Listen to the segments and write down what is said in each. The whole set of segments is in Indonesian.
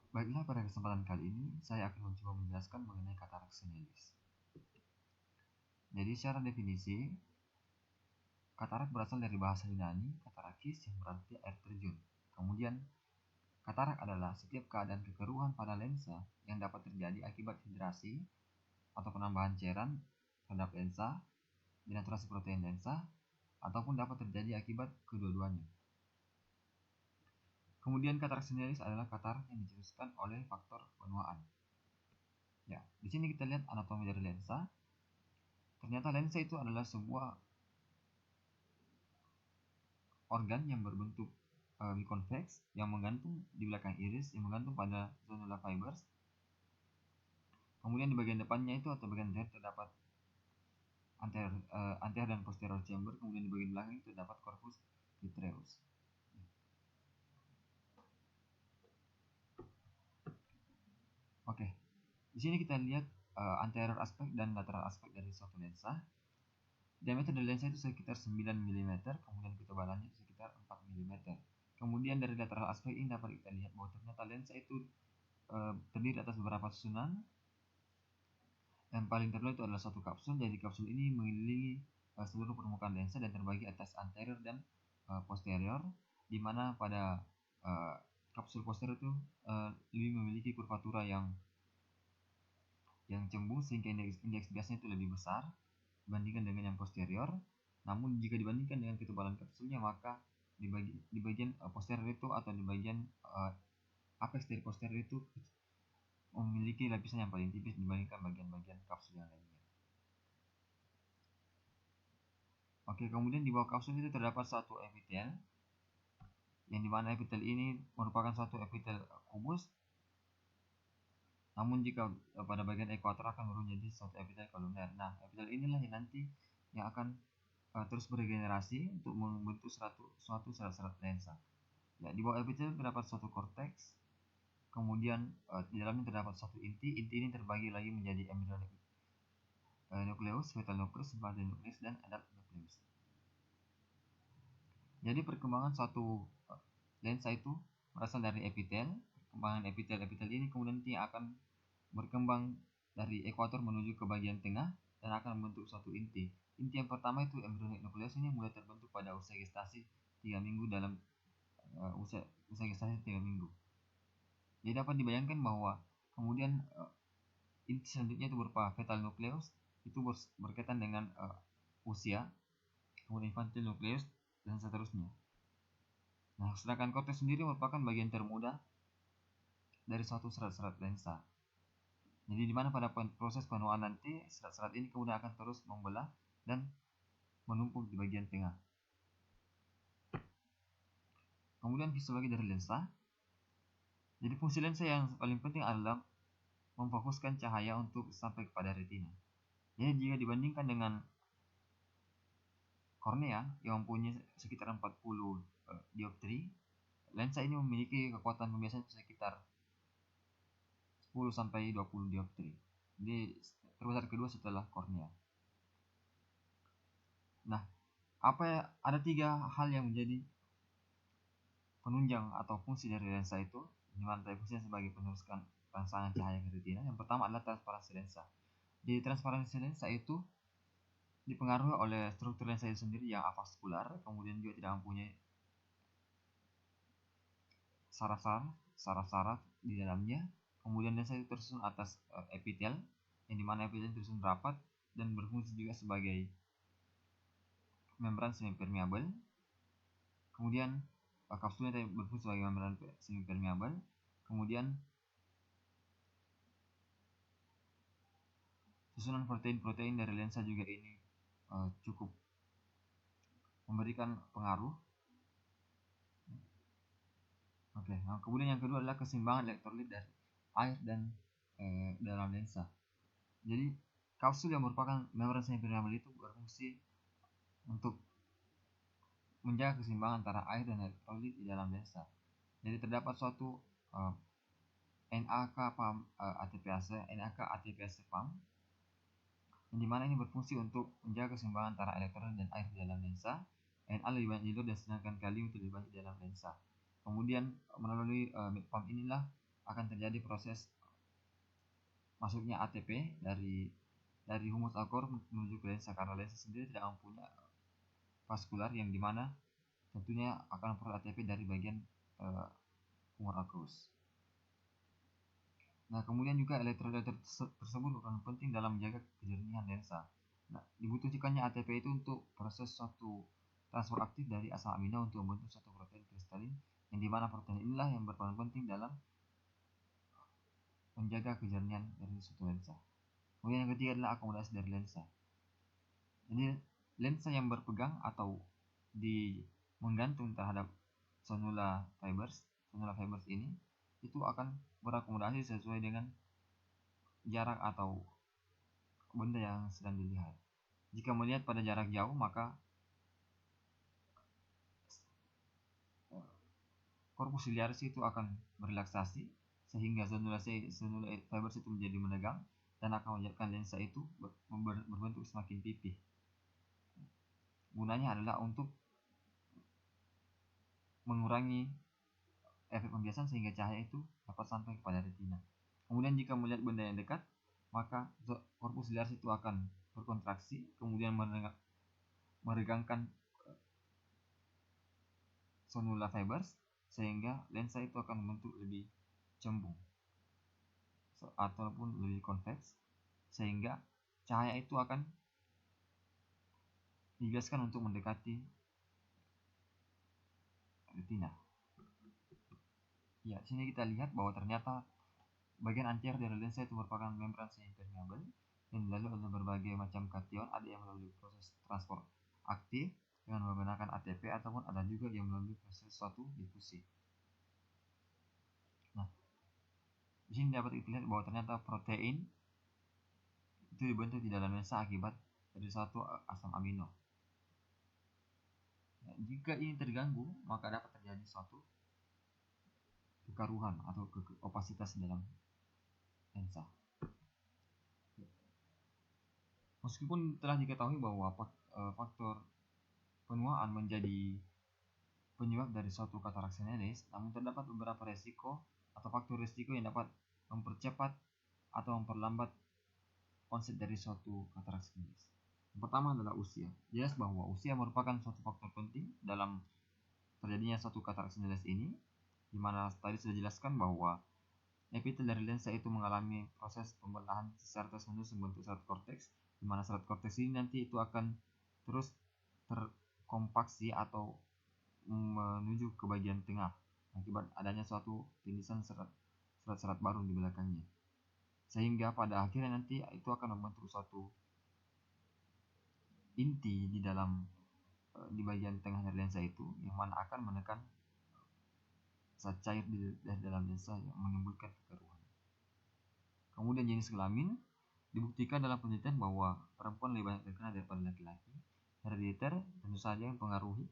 Baiklah, pada kesempatan kali ini saya akan mencoba menjelaskan mengenai katarak senilis. Jadi secara definisi, katarak berasal dari bahasa Yunani katarakis yang berarti air terjun. Kemudian, katarak adalah setiap keadaan kekeruhan pada lensa yang dapat terjadi akibat hidrasi atau penambahan cairan terhadap lensa, denaturasi protein lensa, ataupun dapat terjadi akibat kedua-duanya. Kemudian katarak senilis adalah katarak yang dicetuskan oleh faktor penuaan. Ya, di sini kita lihat anatomi dari lensa. Ternyata lensa itu adalah sebuah organ yang berbentuk biconvex yang menggantung di belakang iris, yang menggantung pada zonula fibers. Kemudian di bagian depannya itu atau bagian depan terdapat anterior dan posterior chamber. Kemudian di bagian belakang itu terdapat corpus vitreous. Oke, di sini kita lihat anterior aspek dan lateral aspek dari suatu lensa. Diameter dari lensa itu sekitar 9 mm, kemudian ketebalannya sekitar 4 mm. Kemudian dari lateral aspek ini dapat kita lihat bahwa ternyata lensa itu terdiri atas beberapa susunan. Yang paling terluar itu adalah satu kapsul. Jadi kapsul ini mengelilingi seluruh permukaan lensa dan terbagi atas anterior dan posterior, di mana pada kapsul posterior itu lebih memiliki kurvatura yang cembung sehingga indeks biasnya itu lebih besar dibandingkan dengan yang posterior. Namun jika dibandingkan dengan ketebalan kapsulnya, maka di bagian posterior itu atau di bagian apex dari posterior itu memiliki lapisan yang paling tipis dibandingkan bagian-bagian kapsul yang lainnya. Oke, kemudian di bawah kapsul itu terdapat satu epitel, yang dimana epitel ini merupakan suatu epitel kubus. Namun jika pada bagian ekuator akan berubah menjadi suatu epitel kolumner. Nah, epitel inilah yang nanti yang akan terus beregenerasi untuk membentuk suatu serat-serat lensa. Ya, di bawah epitel terdapat suatu korteks. Kemudian di dalamnya terdapat satu inti. Inti ini terbagi lagi menjadi embryonic nucleus, fetal nucleus, sympathetic nucleus, dan adult nucleus. Jadi perkembangan suatu lensa itu berasal dari epitel. Perkembangan epitel ini kemudian nanti akan berkembang dari ekuator menuju ke bagian tengah dan akan membentuk suatu inti. Inti yang pertama itu embryonic nucleus ini mulai terbentuk pada usia gestasi 3 minggu dalam usia gestasi 3 minggu. Jadi dapat dibayangkan bahwa kemudian inti selanjutnya itu berupa fetal nucleus, itu berkaitan dengan usia, kemudian infantile nucleus, dan seterusnya. Nah, sedangkan korteks sendiri merupakan bagian termuda dari suatu serat-serat lensa. Jadi di mana pada proses penuaan nanti serat-serat ini kemudian akan terus membelah dan menumpuk di bagian tengah. Kemudian fisiologi dari lensa. Jadi fungsi lensa yang paling penting adalah memfokuskan cahaya untuk sampai kepada retina. Jadi jika dibandingkan dengan kornea yang mempunyai sekitar 40 dioptri, lensa ini memiliki kekuatan pembiasaan sekitar 10 sampai 20 dioptri. Jadi terbesar kedua setelah kornea. Nah, ada 3 hal yang menjadi penunjang atau fungsi dari lensa itu, di mana fungsinya sebagai peneruskan rangsangan cahaya ke retina. Yang pertama adalah transparansi lensa. Di transparansi lensa itu dipengaruhi oleh struktur lensa itu sendiri yang avaskular, kemudian juga tidak mempunyai saraf-saraf di dalamnya. Kemudian lensa itu tersusun atas epitel, yang dimana epitel tersusun rapat dan berfungsi juga sebagai membran semipermeabel. Kemudian kapsulnya berfungsi sebagai membran semipermeabel. Kemudian susunan protein-protein dari lensa juga ini cukup memberikan pengaruh. Oke, nah kemudian yang kedua adalah keseimbangan elektrolit dari air dan dalam lensa. Jadi kapsul yang merupakan membran semipermeabel itu berfungsi untuk menjaga keseimbangan antara air dan elektrolit di dalam lensa. Jadi terdapat suatu NaK ATPase pump, yang dimana ini berfungsi untuk menjaga keseimbangan antara elektrolit dan air di dalam lensa. Na lebih banyak di luar dan sedangkan kalium itu lebih banyak di dalam lensa. Kemudian melalui pump inilah akan terjadi proses masuknya ATP dari humus alkohol menuju ke lensa, karena lensa sendiri tidak mempunyai vaskular yang dimana tentunya akan perlu ATP dari bagian humor aqueous. Nah, kemudian juga elektrolit tersebut akan penting dalam menjaga kejernihan lensa. Nah, dibutuhkannya ATP itu untuk proses suatu transfer aktif dari asam amino untuk membentuk suatu protein kristalin, yang dimana protein inilah yang berperan penting dalam menjaga kejernihan dari suatu lensa. Kemudian yang ketiga adalah akomodasi dari lensa. Jadi lensa yang berpegang atau menggantung terhadap sonula fibers ini itu akan berakomodasi sesuai dengan jarak atau benda yang sedang dilihat. Jika melihat pada jarak jauh, maka korpus ciliaris itu akan berelaksasi sehingga sonula fibers itu menjadi menegang dan akan menyebabkan lensa itu berbentuk semakin pipih. Gunanya adalah untuk mengurangi efek pembiasan sehingga cahaya itu dapat sampai kepada retina. Kemudian jika melihat benda yang dekat, maka korpus ciliaris itu akan berkontraksi, kemudian meregangkan sonula fibers sehingga lensa itu akan membentuk lebih cembung ataupun lebih konveks, sehingga cahaya itu akan dibiaskan untuk mendekati retina. Ya, sini kita lihat bahwa ternyata bagian anterior dari lensa itu merupakan membran semi-permeabel yang dilalui oleh berbagai macam kation. Ada yang melalui proses transport aktif dengan menggunakan ATP, ataupun ada juga yang melalui proses suatu difusi. Nah, di sini dapat kita lihat bahwa ternyata protein itu dibentuk di dalam lensa akibat dari suatu asam amino. Nah, jika ini terganggu, maka dapat terjadi suatu kekaruhan atau opasitas dalam lensa. Meskipun telah diketahui bahwa faktor penuaan menjadi penyebab dari suatu katarak senelis, namun terdapat beberapa resiko atau faktor resiko yang dapat mempercepat atau memperlambat onset dari suatu katarak senelis. Yang pertama adalah usia. Jelas bahwa usia merupakan suatu faktor penting dalam terjadinya suatu katarak senelis ini, di mana tadi sudah dijelaskan bahwa epitel dari lensa itu mengalami proses pembelahan secara terus-menerus membentuk serat korteks, di mana serat korteks ini nanti itu akan terus terkompaksi atau menuju ke bagian tengah akibat adanya suatu tinisan serat-serat baru di belakangnya, sehingga pada akhirnya nanti itu akan membentuk suatu inti di bagian tengah dari lensa itu, yang mana akan menekan zat cair di dalam lensa yang menimbulkan kekeruhan. Kemudian jenis kelamin dibuktikan dalam penelitian bahwa perempuan lebih banyak terkena daripada laki-laki. Herediter tentu saja mempengaruhi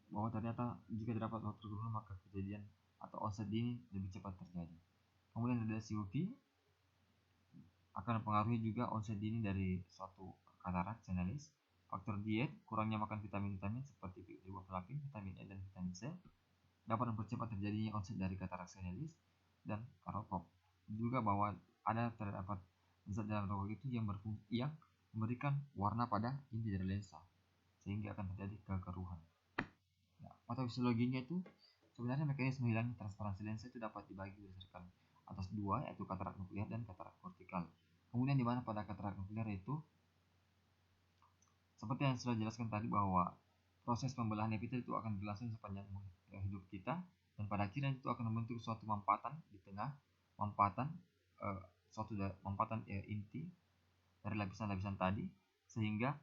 bahwa ternyata jika terdapat faktor keturunan, maka kejadian atau onset dini lebih cepat terjadi. Kemudian radiasi UV akan mempengaruhi juga onset dini dari suatu katarak senelis. Faktor diet, kurangnya makan vitamin-vitamin seperti riboflavin, vitamin E dan vitamin C dapat mempercepat terjadinya onset dari katarak senelis. Dan rokok juga bahwa terdapat zat dalam rokok itu yang memberikan warna pada inti dari lensa sehingga akan terjadi kekeruhan. Nah, patofisiologinya itu sebenarnya mekanisme hilangnya transparansi lensa itu dapat dibagi berdasarkan atas dua, yaitu katarak nuklear dan katarak kortikal. Kemudian di mana pada katarak nuklear itu seperti yang sudah dijelaskan tadi bahwa proses pembelahan epitel itu akan berlangsung sepanjang hidup kita, dan pada akhirnya itu akan membentuk suatu mampatan di tengah mampatan inti dari lapisan-lapisan tadi, sehingga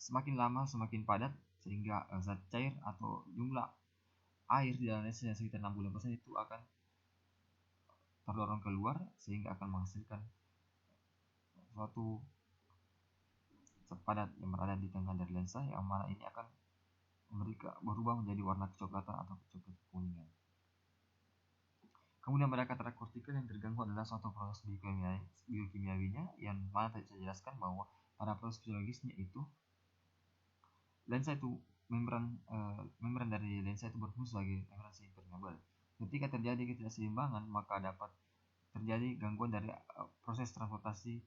semakin lama semakin padat, sehingga zat cair atau jumlah air di dalam lensa yang sekitar 60% itu akan terdorong keluar sehingga akan menghasilkan suatu zat padat yang berada di tengah dari lensa, yang mana ini akan berubah menjadi warna kecoklatan atau kecoklat kuningan. Kemudian pada katarak kortikal yang terganggu adalah suatu proses biokimiawinya, yang mana tadi saya jelaskan bahwa pada proses fisiologisnya itu lensa itu membran dari lensa itu berfungsi sebagai membran semi-permeabel. Ketika terjadi ketidakseimbangan, maka dapat terjadi gangguan dari proses transportasi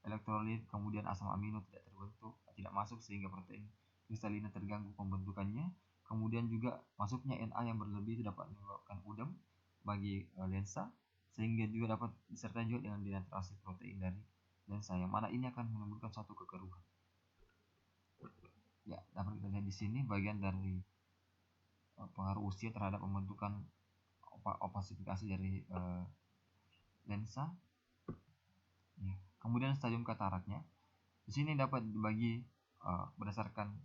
elektrolit, kemudian asam amino tidak terbentuk, tidak masuk, sehingga protein kristalina terganggu pembentukannya. Kemudian juga masuknya Na yang berlebih itu dapat menyebabkan udem bagi lensa, sehingga juga dapat disertai juga dengan denaturasi protein dari lensa, yang mana ini akan menimbulkan suatu kekeruhan. Ya, dapat kita lihat di sini bagian dari pengaruh usia terhadap pembentukan opasifikasi dari lensa. Ya. Kemudian stadium kataraknya, di sini dapat dibagi berdasarkan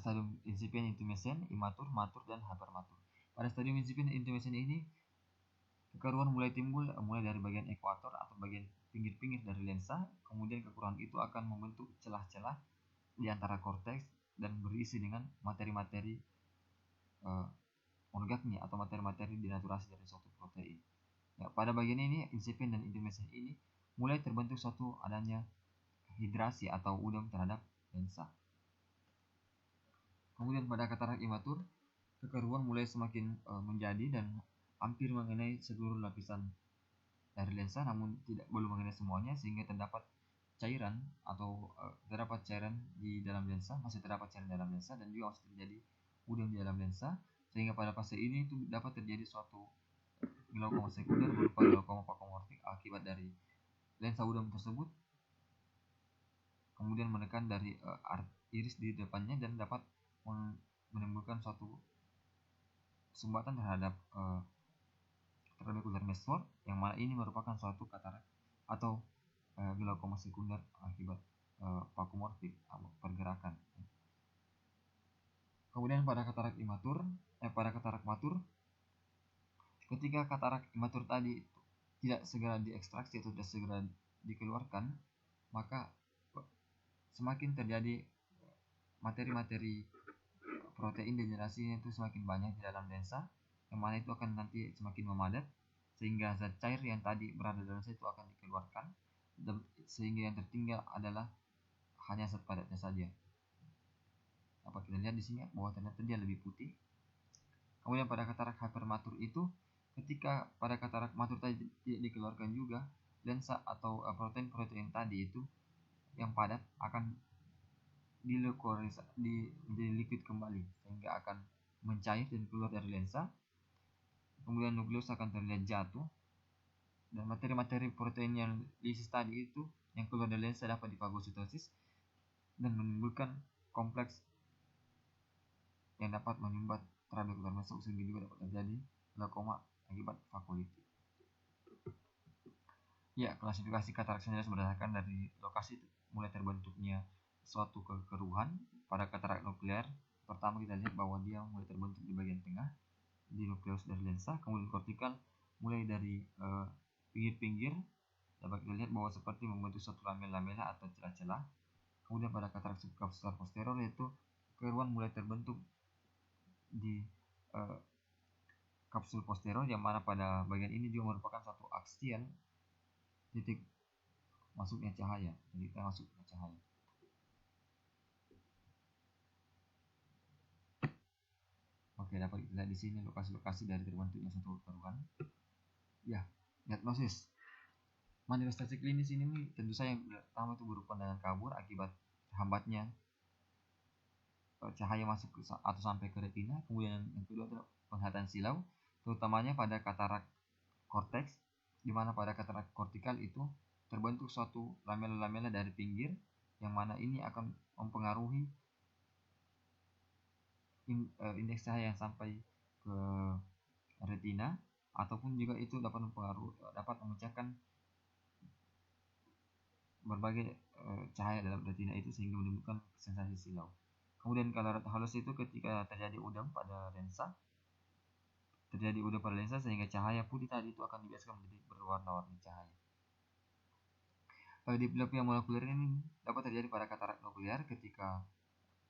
stadium incipient, intumescent, immature, mature, dan hypermature. Pada stadium incipient intumescent ini, kekeruhan mulai timbul mulai dari bagian ekuator atau bagian pinggir-pinggir dari lensa. Kemudian kekeruhan itu akan membentuk celah-celah di antara korteks dan berisi dengan materi-materi orgaknya atau materi-materi denaturasi dari suatu protein. Ya, pada bagian ini, incipient dan intumescent ini, mulai terbentuk suatu adanya hidrasi atau udem terhadap lensa. Kemudian pada katarak imatur, kekeruhan mulai semakin menjadi dan hampir mengenai seluruh lapisan dari lensa, namun belum mengenai semuanya, sehingga terdapat cairan atau terdapat cairan di dalam lensa, masih terdapat cairan dalam lensa, dan juga masih terjadi udem di dalam lensa, sehingga pada fase ini itu dapat terjadi suatu glaukoma sekunder berupa glaukoma vakuomorfik akibat dari lensa udem tersebut kemudian menekan dari iris di depannya dan dapat menimbulkan suatu sumbatan terhadap trabecular meshwork, yang mana ini merupakan suatu katarak atau glaukoma sekunder akibat vakuomorfik pergerakan. Kemudian pada katarak matur, ketika katarak imatur tadi tidak segera diekstraksi atau tidak segera dikeluarkan, maka semakin terjadi materi-materi protein degenerasinya itu semakin banyak di dalam lensa, yang mana itu akan nanti semakin memadat, sehingga zat cair yang tadi berada dalam lensa itu akan dikeluarkan, sehingga yang tertinggal adalah hanya zat padatnya saja. Dapat kita lihat di sini bahwa ternyata dia lebih putih. Kemudian pada katarak hypermatur itu, ketika pada katarak matur tadi tidak dikeluarkan juga, lensa atau protein-protein tadi itu yang padat akan menjadi liquid kembali, sehingga akan mencair dan keluar dari lensa. Kemudian nukleus akan terlihat jatuh, dan materi-materi protein yang lisis tadi itu yang keluar dari lensa dapat difagositosis dan menimbulkan kompleks yang dapat menyumbat trabecular meshwork, sehingga juga dapat terjadi glaukoma akibat vakuolitik. Ya, klasifikasi katarak jelas berdasarkan dari lokasi mulai terbentuknya suatu kekeruhan. Pada katarak nuklear, pertama kita lihat bahwa dia mulai terbentuk di bagian tengah di nukleus dari lensa. Kemudian kortikal mulai dari pinggir-pinggir, dapat kita lihat bahwa seperti membentuk suatu lamela-lamela atau celah-celah. Kemudian pada katarak subkapsular posterior, yaitu kekeruhan mulai terbentuk di kapsul posterior, yang mana pada bagian ini juga merupakan suatu aksial titik masuknya cahaya, titik masuknya cahaya. Oke, dapat kita lihat di sini lokasi-lokasi dari terbentuknya suatu kekeruhan. Ya, diagnosis. Manifestasi klinis ini tentu saja yang pertama itu berupa dengan kabur akibat hambatnya cahaya masuk atau sampai ke retina. Kemudian yang kedua adalah penglihatan silau, terutamanya pada katarak korteks, di mana pada katarak kortikal itu terbentuk suatu lamela-lamela dari pinggir, yang mana ini akan mempengaruhi indeks cahaya yang sampai ke retina, ataupun juga itu dapat memecahkan berbagai cahaya dalam retina itu, sehingga menimbulkan sensasi silau. Kemudian kalarat halus itu ketika terjadi udem pada lensa, sehingga cahaya putih tadi itu akan dibiasakan menjadi berwarna-warni cahaya. Diplopia molekuler ini dapat terjadi pada katarak nuklear ketika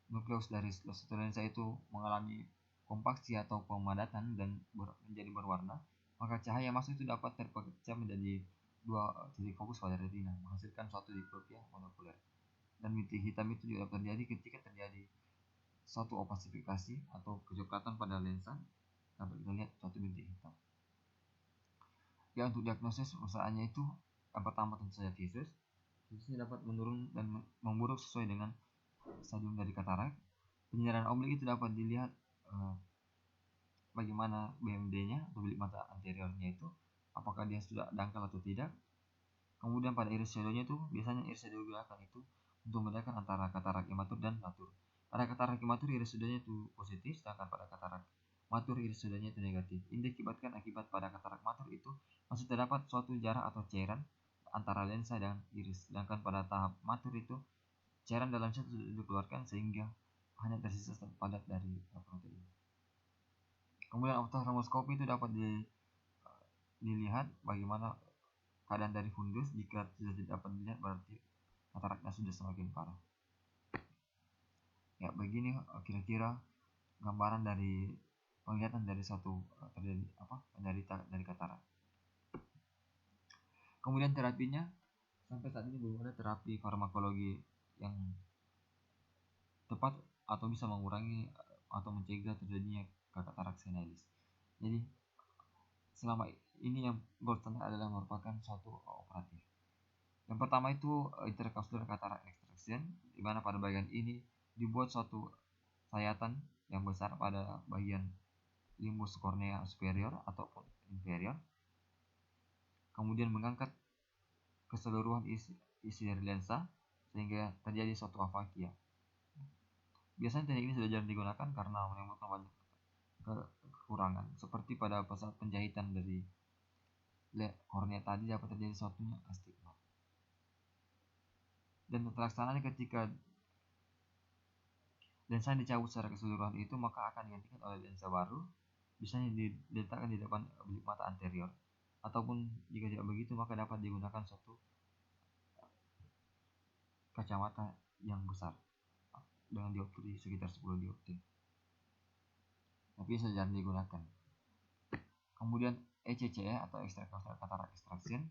nukleus dari suatu lensa itu mengalami kompaksi atau pemadatan dan menjadi berwarna, maka cahaya masuk itu dapat terpecah menjadi dua titik fokus pada retina, menghasilkan suatu diplopia molekuler. Dan bintik hitam itu juga dapat terjadi ketika terjadi suatu opasifikasi atau kecoklatan pada lensa, dapat kita lihat suatu bintik hitam. Ya, untuk diagnosis perusahaannya itu yang pertama tentu saja visusnya dapat menurun dan memburuk sesuai dengan stadium dari katarak. Penyerahan oblik itu dapat dilihat bagaimana BMD-nya atau bilik mata anteriornya itu, apakah dia sudah dangkal atau tidak. Kemudian pada iris shadownya itu biasanya iris shadow digunakan itu untuk membedakan antara katarak imatur dan matur. Pada katarak imatur iris shadownya itu positif, sedangkan pada katarak matur iris shadownya itu negatif. Ini diakibatkan akibat pada katarak matur itu masih terdapat suatu jarak atau cairan antara lensa dan iris, sedangkan pada tahap matur itu cairan dalam lensa sudah dikeluarkan sehingga hanya tersisa padat dari protein. Kemudian ophthalmoskopi itu dapat dilihat bagaimana keadaan dari fundus. Jika sudah tidak dapat dilihat berarti kataraknya sudah semakin parah. Ya, begini kira-kira gambaran dari penglihatan dari satu penderita dari katarak. Kemudian terapinya, sampai saat ini belum ada terapi farmakologi yang tepat atau bisa mengurangi atau mencegah terjadinya katarak senilis. Jadi selama ini yang gold standard adalah merupakan suatu operatif. Yang pertama itu intercapsular cataract extraction, di mana pada bagian ini dibuat suatu sayatan yang besar pada bagian limbus kornea superior ataupun inferior, kemudian mengangkat keseluruhan isi dari lensa sehingga terjadi suatu afakia. Biasanya teknik ini sudah jarang digunakan karena menimbulkan banyak kekurangan, seperti pada saat penjahitan dari kornea tadi dapat terjadi suatunya astigmat. Dan terlaksananya ketika lensa dicabut secara keseluruhan itu, maka akan digantikan oleh lensa baru, biasanya diletakkan di depan bilik mata anterior, ataupun jika tidak begitu maka dapat digunakan suatu kacamata yang besar dengan dioptri sekitar 10 dioptri, tapi sudah jarang digunakan. Kemudian ECCE atau extracapsular cataract extraction,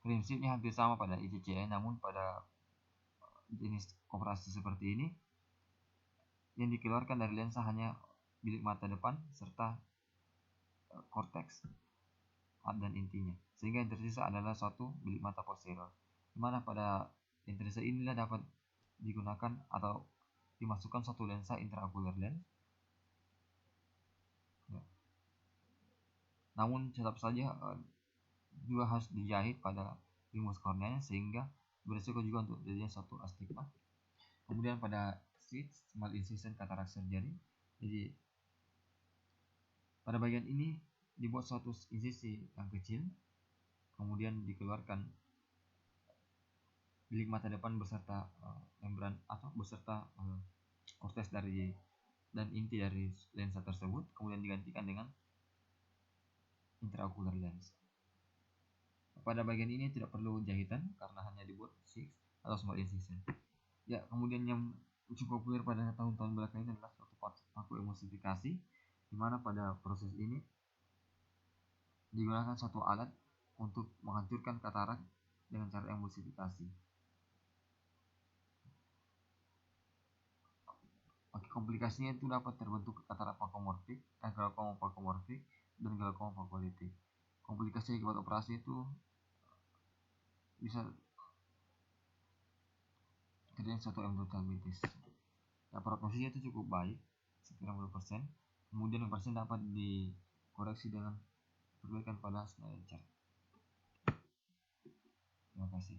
prinsipnya hampir sama pada ECCE, namun pada jenis operasi seperti ini yang dikeluarkan dari lensa hanya bilik mata depan serta korteks dan intinya, sehingga yang tersisa adalah suatu bilik mata posterior, dimana pada yang tersisa inilah dapat digunakan atau dimasukkan suatu lensa intraocular lens. Ya. Namun tetap saja juga harus dijahit pada limbus korneanya sehingga berisiko juga untuk terjadinya suatu astigmat. Kemudian pada small incision cataract surgery, jadi pada bagian ini dibuat suatu insisi yang kecil, kemudian dikeluarkan bilik mata depan beserta membran atau beserta korteks dari dan inti dari lensa tersebut, kemudian digantikan dengan intraocular lens. Pada bagian ini tidak perlu jahitan karena hanya dibuat six atau small incision. Ya, kemudian yang cukup populer pada tahun-tahun belakang ini adalah suatu paku emulsifikasi, di mana pada proses ini digunakan satu alat untuk menghancurkan katarak dengan cara emulsifikasi. Komplikasinya itu dapat terbentuk katarak vakomorfik, glaukoma vakomorfik, dan glaukoma vakuolitik. Komplikasi akibat operasi itu bisa terjadi suatu endotelitis. Ya, prognosisnya itu cukup baik, sekitar 10%. Kemudian pasien dapat dikoreksi dengan perbaikan pada Snellen chart. Terima kasih.